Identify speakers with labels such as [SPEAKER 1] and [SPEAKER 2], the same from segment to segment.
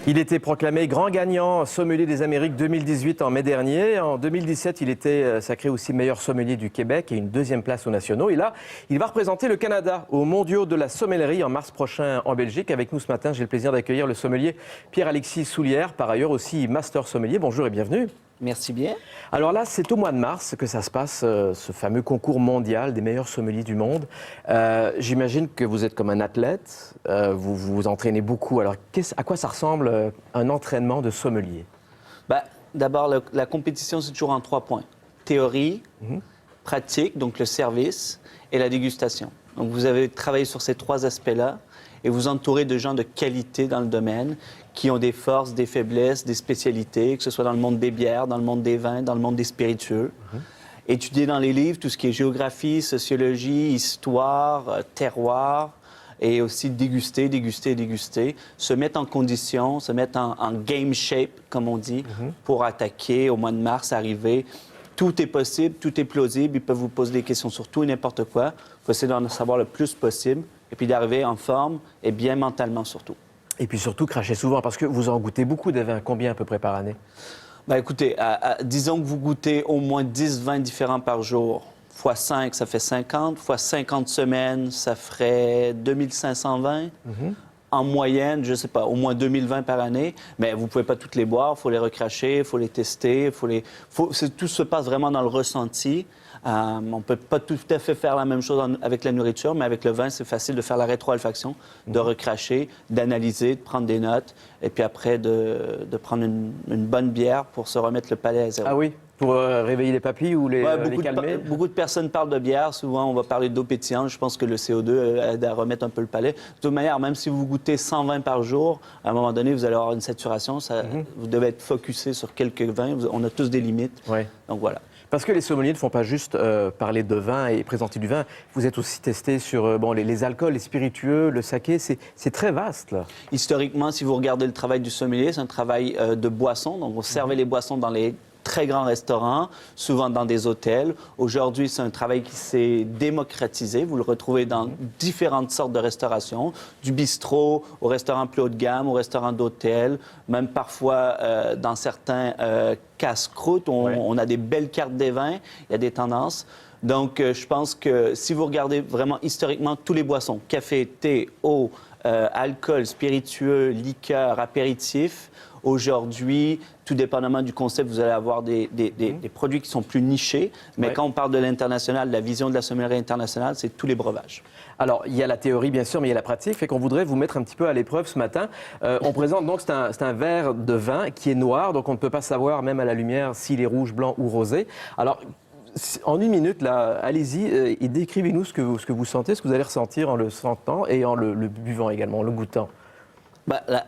[SPEAKER 1] Il était proclamé grand gagnant sommelier des Amériques 2018 en mai dernier. En 2017, il était sacré aussi meilleur sommelier du Québec et une deuxième place aux nationaux. Et là, il va représenter le Canada aux mondiaux de la sommellerie en mars prochain en Belgique. Avec nous ce matin, j'ai le plaisir d'accueillir le sommelier Pierre-Alexis Soulière, par ailleurs aussi master sommelier. Bonjour et bienvenue.
[SPEAKER 2] Merci bien.
[SPEAKER 1] Alors là, c'est au mois de mars que ça se passe, ce fameux concours mondial des meilleurs sommeliers du monde. J'imagine que vous êtes comme un athlète, vous vous entraînez beaucoup. Alors, à quoi ça ressemble un entraînement de sommelier?
[SPEAKER 2] D'abord, la compétition, c'est toujours en 3 points. Théorie, pratique, donc le service, et la dégustation. Donc, vous avez travaillé sur ces 3 aspects-là et vous entourez de gens de qualité dans le domaine qui ont des forces, des faiblesses, des spécialités, que ce soit dans le monde des bières, dans le monde des vins, dans le monde des spiritueux. Étudier dans les livres tout ce qui est géographie, sociologie, histoire, terroir, et aussi déguster, se mettre en condition, se mettre en game shape, comme on dit, pour attaquer au mois de mars, arriver. Tout est possible, tout est plausible, ils peuvent vous poser des questions sur tout et n'importe quoi. Il faut essayer d'en savoir le plus possible, et puis d'arriver en forme et bien mentalement surtout.
[SPEAKER 1] Et puis surtout, cracher souvent, parce que vous en goûtez beaucoup des vins. Combien à peu près par année?
[SPEAKER 2] Écoutez, disons que vous goûtez au moins 10 vins différents par jour. Fois 5, ça fait 50. Fois 50 semaines, ça ferait 2500 vins. En moyenne, je ne sais pas, au moins 2000 vins par année. Mais vous ne pouvez pas toutes les boire, il faut les recracher, il faut les tester. Tout se passe vraiment dans le ressenti. On ne peut pas tout à fait faire la même chose avec la nourriture, mais avec le vin, c'est facile de faire la rétroalfaction, de recracher, d'analyser, de prendre des notes, et puis après de prendre une bonne bière pour se remettre le palais à zéro.
[SPEAKER 1] Ah oui? Pour réveiller les papilles ou les calmer?
[SPEAKER 2] Beaucoup de personnes parlent de bière. Souvent, on va parler d'eau pétillante. Je pense que le CO2 aide à remettre un peu le palais. De toute manière, même si vous goûtez 120 par jour, à un moment donné, vous allez avoir une saturation. Vous devez être focusé sur quelques vins. On a tous des limites. Donc voilà.
[SPEAKER 1] Parce que les sommeliers ne font pas juste parler de vin et présenter du vin. Vous êtes aussi testé sur les alcools, les spiritueux, le saké. C'est très vaste, là.
[SPEAKER 2] Historiquement, si vous regardez le travail du sommelier, c'est un travail de boissons. Donc, on servait les boissons dans les très grands restaurants, souvent dans des hôtels. Aujourd'hui, c'est un travail qui s'est démocratisé. Vous le retrouvez dans différentes sortes de restauration, du bistrot au restaurant plus haut de gamme, au restaurant d'hôtel, même parfois dans certains casse-croûtes. On a des belles cartes des vins, il y a des tendances. Donc, je pense que si vous regardez vraiment historiquement tous les boissons, café, thé, eau, alcool, spiritueux, liqueur, apéritif, aujourd'hui, tout dépendamment du concept, vous allez avoir des produits qui sont plus nichés. Mais quand on parle de l'international, de la vision de la sommellerie internationale, c'est tous les breuvages.
[SPEAKER 1] Alors, il y a la théorie, bien sûr, mais il y a la pratique. Fait qu'on voudrait vous mettre un petit peu à l'épreuve ce matin. On présente donc, c'est un verre de vin qui est noir, donc on ne peut pas savoir, même à la lumière, s'il est rouge, blanc ou rosé. Alors, en 1 minute, là, allez-y et décrivez-nous ce que vous sentez, ce que vous allez ressentir en le sentant et en le buvant également, en le goûtant.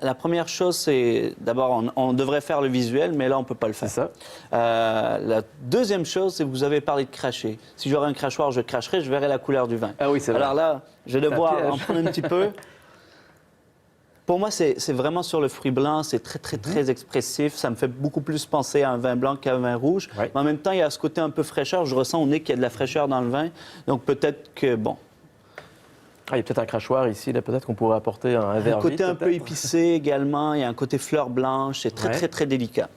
[SPEAKER 2] La première chose, c'est d'abord, on devrait faire le visuel, mais là, on ne peut pas le faire.
[SPEAKER 1] C'est ça.
[SPEAKER 2] La deuxième chose, c'est que vous avez parlé de cracher. Si j'aurais un crachoir, je cracherais, je verrais la couleur du vin.
[SPEAKER 1] Ah oui, c'est vrai.
[SPEAKER 2] Alors là, je vais devoir en prendre un petit peu. Pour moi, c'est vraiment sur le fruit blanc, c'est très expressif. Ça me fait beaucoup plus penser à un vin blanc qu'à un vin rouge. Mais en même temps, il y a ce côté un peu fraîcheur. Je ressens au nez qu'il y a de la fraîcheur dans le vin. Donc peut-être que, bon...
[SPEAKER 1] il y a peut-être un crachoir ici, là, peut-être qu'on pourrait apporter un verre vide.
[SPEAKER 2] Un côté un peu épicé également, il y a un côté fleur blanche, c'est très délicat.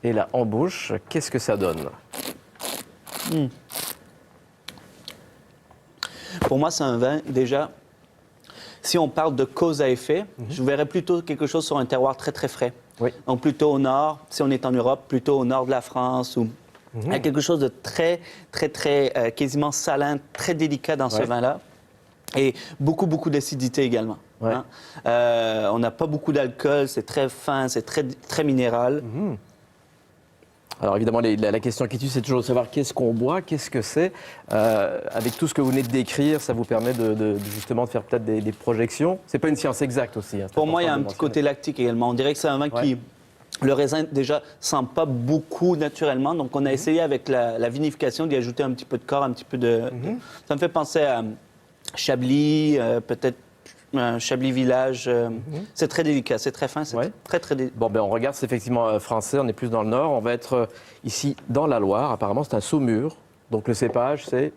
[SPEAKER 1] Et là, en bouche, qu'est-ce que ça donne?
[SPEAKER 2] Pour moi, c'est un vin, déjà, si on parle de cause à effet, je verrais plutôt quelque chose sur un terroir très frais. Donc plutôt au nord, si on est en Europe, plutôt au nord de la France ou... Il y a quelque chose de très quasiment salin, très délicat dans ce vin-là. Et beaucoup d'acidité également. On n'a pas beaucoup d'alcool, c'est très fin, c'est très minéral.
[SPEAKER 1] Alors évidemment, la question qui tue, c'est toujours de savoir qu'est-ce qu'on boit, qu'est-ce que c'est. Avec tout ce que vous venez de décrire, ça vous permet justement de faire peut-être des projections. C'est pas une science exacte aussi.
[SPEAKER 2] Pour moi, il y a un petit côté lactique également. On dirait que c'est un vin qui... Le raisin, déjà, sent pas beaucoup naturellement. Donc, on a essayé avec la vinification d'y ajouter un petit peu de corps, un petit peu de... Ça me fait penser à Chablis, peut-être un Chablis Village. C'est très délicat, c'est très fin, c'est très délicat.
[SPEAKER 1] Bon, on regarde, c'est effectivement français, on est plus dans le nord. On va être ici dans la Loire. Apparemment, c'est un Saumur. Donc, le cépage, c'est...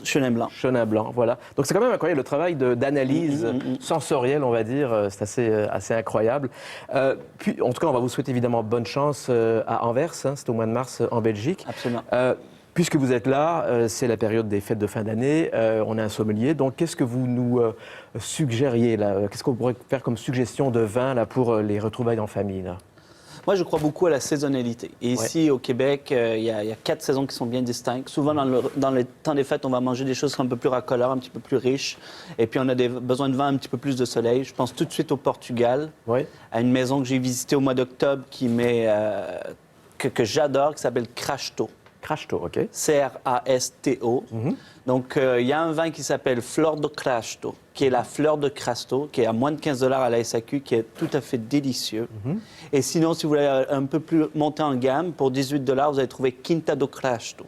[SPEAKER 2] Chenin blanc.
[SPEAKER 1] Chenin blanc, voilà. Donc c'est quand même incroyable le travail d'analyse sensorielle, on va dire, c'est assez incroyable. Puis, en tout cas, on va vous souhaiter évidemment bonne chance à Anvers, hein, c'est au mois de mars en Belgique.
[SPEAKER 2] Absolument.
[SPEAKER 1] Puisque vous êtes là, c'est la période des fêtes de fin d'année, on est un sommelier, donc qu'est-ce que vous nous suggériez là? Qu'est-ce qu'on pourrait faire comme suggestion de vin là, pour les retrouvailles en famille là?
[SPEAKER 2] Moi, je crois beaucoup à la saisonnalité. Et ici, au Québec, il y a 4 saisons qui sont bien distinctes. Souvent, dans le temps des fêtes, on va manger des choses qui sont un peu plus racoleurs, un petit peu plus riches. Et puis, on a besoin de vin un petit peu plus de soleil. Je pense tout de suite au Portugal, à une maison que j'ai visitée au mois d'octobre que j'adore, qui s'appelle Crasto.
[SPEAKER 1] Crasto, OK.
[SPEAKER 2] C-R-A-S-T-O. Donc, il y a un vin qui s'appelle Flor de Crasto, qui est la fleur de Crasto, qui est à moins de 15 $ à la SAQ, qui est tout à fait délicieux. Et sinon, si vous voulez un peu plus monter en gamme, pour 18 $, vous allez trouver Quinta do Crasto.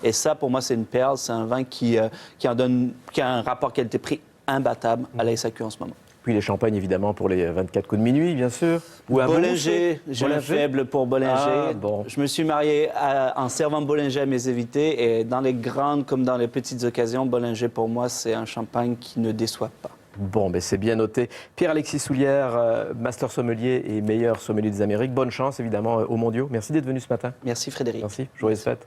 [SPEAKER 2] Et ça, pour moi, c'est une perle. C'est un vin qui a un rapport qualité-prix imbattable à la SAQ en ce moment.
[SPEAKER 1] Puis les champagnes, évidemment, pour les 24 coups de minuit, bien sûr. Ou un
[SPEAKER 2] Bollinger, j'ai un faible pour Bollinger.
[SPEAKER 1] Ah, bon.
[SPEAKER 2] Je me suis marié en servant Bollinger à mes invités. Et dans les grandes comme dans les petites occasions, Bollinger, pour moi, c'est un champagne qui ne déçoit pas.
[SPEAKER 1] Bon, ben c'est bien noté. Pierre-Alexis Soulière, master sommelier et meilleur sommelier des Amériques. Bonne chance, évidemment, aux mondiaux. Merci d'être venu ce matin.
[SPEAKER 2] Merci, Frédéric.
[SPEAKER 1] Merci. Joyeuses fêtes.